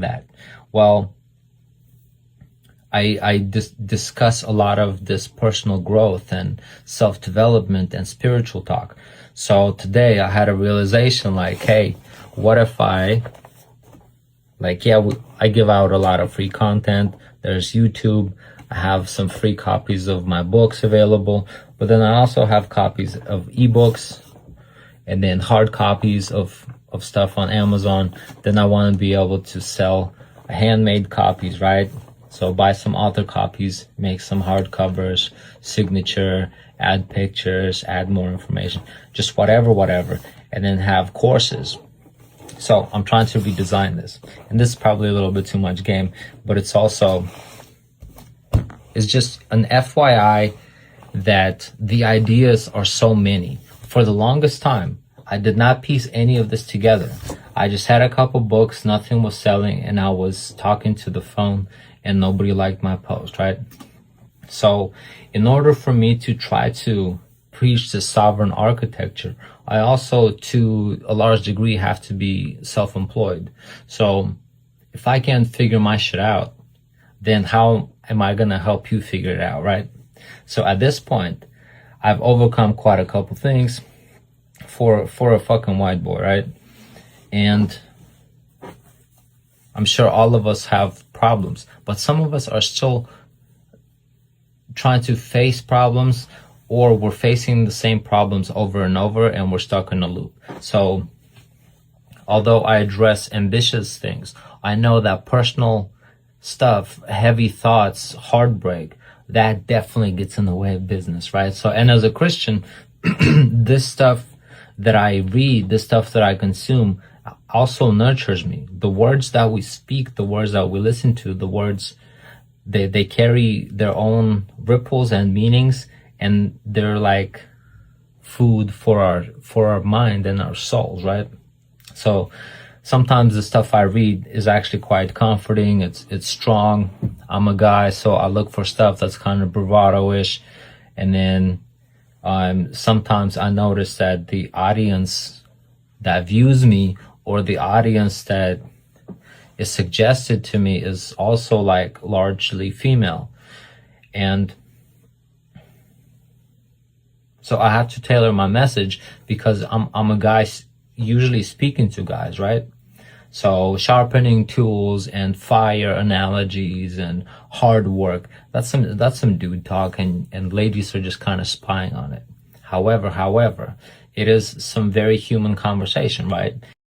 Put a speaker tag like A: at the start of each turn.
A: that? Well, I discuss a lot of this personal growth and self-development and spiritual talk. So today I had a realization like, hey, what if I, I give out a lot of free content. There's YouTube. I have some free copies of my books available, but then I also have copies of ebooks and then hard copies of stuff on Amazon. Then I want to be able to sell handmade copies, right? So buy some author copies, make some hardcovers, signature, add pictures, add more information, just whatever, and then have courses. So I'm trying to redesign this. And this is probably a little bit too much game, but it's just an FYI that the ideas are so many. For the longest time, I did not piece any of this together. I just had a couple books, nothing was selling, and I was talking to the phone and nobody liked my post, right? So in order for me to try to preach the sovereign architecture, I also, to a large degree, have to be self-employed. So if I can't figure my shit out, then how am I gonna help you figure it out, right? So at this point, I've overcome quite a couple things for a fucking white boy, right? And I'm sure all of us have problems, but some of us are still trying to face problems, or we're facing the same problems over and over and we're stuck in a loop. So although I address ambitious things, I know that personal stuff, heavy thoughts, heartbreak, that definitely gets in the way of business, right? So, and as a Christian, this stuff that I read, this stuff that I consume also nurtures me. The words that we speak, the words that we listen to, the words, they carry their own ripples and meanings, and they're like food for our mind and our souls, right? So sometimes the stuff I read is actually quite comforting. It's strong. I'm a guy, so I look for stuff that's kind of bravado-ish. And then sometimes I notice that the audience that views me, or the audience that is suggested to me, is also like largely female. And so I have to tailor my message because I'm a guy usually speaking to guys, right? So sharpening tools and fire analogies and hard work, that's some dude talk, and ladies are just kind of spying on it. However, it is some very human conversation, right?